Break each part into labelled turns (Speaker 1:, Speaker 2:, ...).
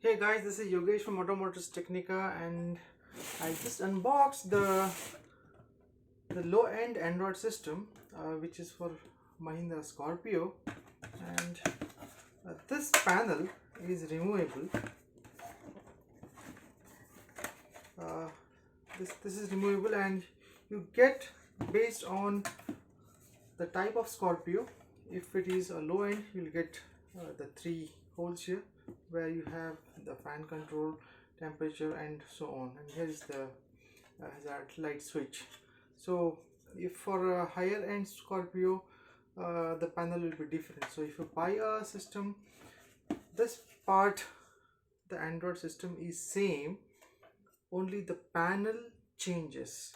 Speaker 1: Hey guys, this is Yogesh from Automotives Technica, and I just unboxed the low-end Android system, which is for Mahindra Scorpio, and this panel is removable. Uh, this is removable, and you get based on the type of Scorpio. If it is a low end, you'll get the three holes here where you have the fan control, temperature, and so on. And here is the hazard light switch. So if for a higher end Scorpio, the panel will be different. So if you buy a system, this part, the Android system is same, only the panel changes.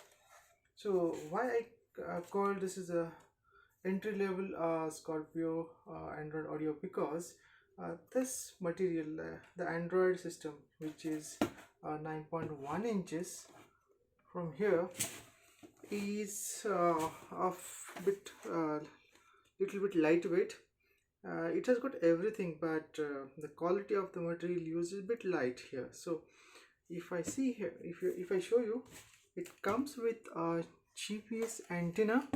Speaker 1: So why I call this is a entry level Scorpio Android audio, because this material, the Android system, which is 9.1 inches from here, is of bit little bit lightweight. It has got everything, but the quality of the material used is a bit light here. So if I see here, if I show you, it comes with a GPS antenna,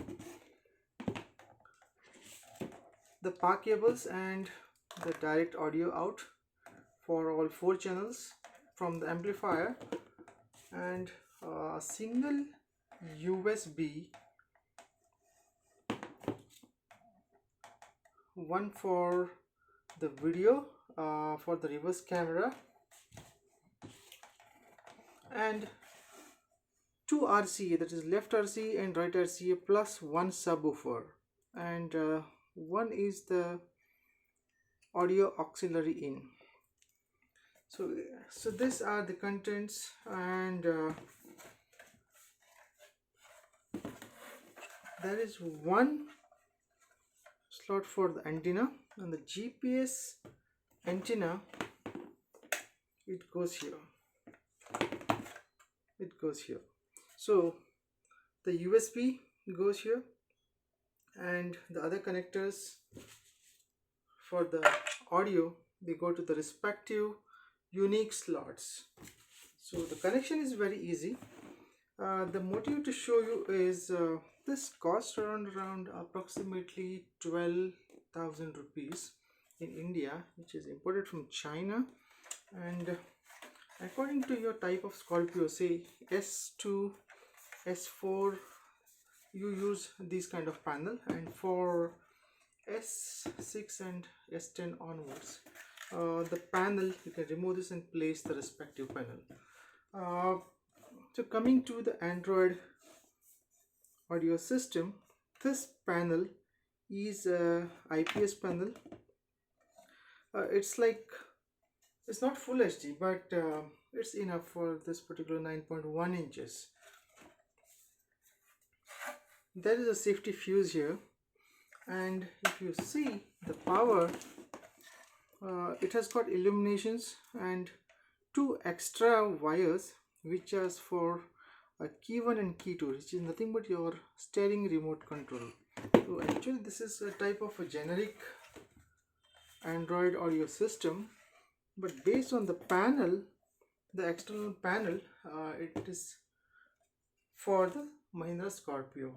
Speaker 1: the power cables, and the direct audio out for all four channels from the amplifier, and a single USB, one for the video, for the reverse camera, and two RCA, that is left RCA and right RCA, plus one subwoofer, and one is the audio auxiliary in. So these are the contents, and there is one slot for the antenna, and the GPS antenna, it goes here, so the USB goes here, and the other connectors for the audio, they go to the respective unique slots. So the connection is very easy. The motive to show you is this costs around approximately 12,000 rupees in India, which is imported from China. And according to your type of Scorpio, say S2, S4, you use this kind of panel, and for S6 and S10 onwards, the panel, you can remove this and place the respective panel. So coming to the Android audio system, this panel is a IPS panel. It's not full HD, but it's enough for this particular 9.1 inches. There is a safety fuse here, and if you see the power, it has got illuminations and two extra wires, which are for key 1 and key 2, which is nothing but your steering remote control. So actually this is a type of a generic Android audio system, but based on the panel, the external panel, it is for the Mahindra Scorpio.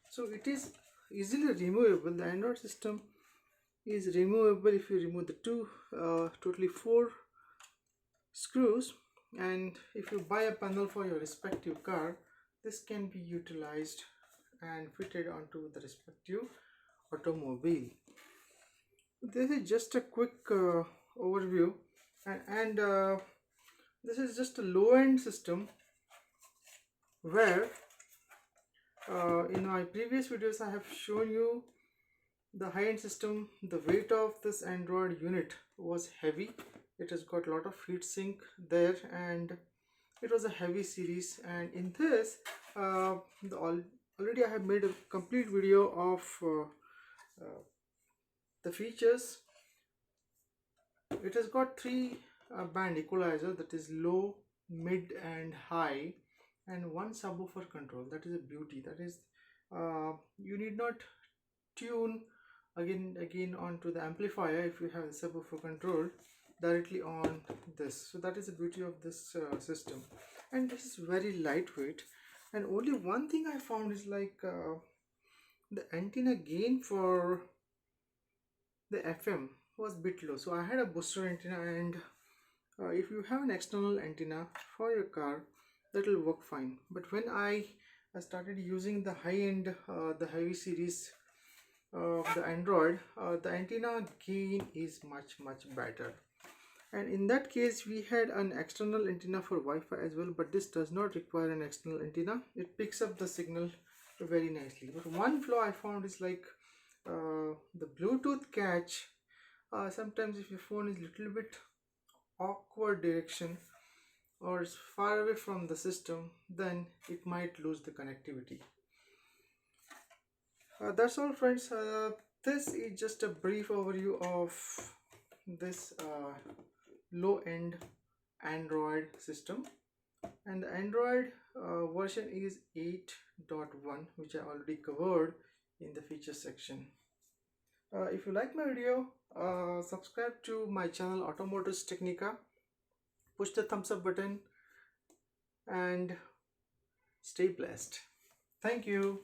Speaker 1: So it is easily removable. The Android system is removable if you remove the two, totally four screws, and if you buy a panel for your respective car, this can be utilized and fitted onto the respective automobile. This is just a quick overview, and this is just a low-end system, where in my previous videos I have shown you the high-end system. The weight of this Android unit was heavy. It has got a lot of heat sink there, and it was a heavy series. And in this, already I have made a complete video of the features. It has got three band equalizer, that is low, mid, and high, and one subwoofer control. That is a beauty. That is, you need not tune again onto the amplifier if you have the subwoofer control. directly on this. So that is the beauty of this system, and this is very lightweight. And only one thing I found is like the antenna gain for the FM was bit low. So I had a booster antenna, and if you have an external antenna for your car, that will work fine. But when I started using the high-end, the heavy series of the Android, the antenna gain is much better. And in that case, we had an external antenna for Wi-Fi as well, but this does not require an external antenna. It picks up the signal very nicely. But one flaw I found is like the Bluetooth catch. Sometimes if your phone is little bit awkward direction or is far away from the system, then it might lose the connectivity. That's all, friends. This is just a brief overview of this low-end Android system, and the Android version is 8.1, which I already covered in the feature section. If you like my video, subscribe to my channel Automotives Technica, push the thumbs up button, and stay blessed. Thank you.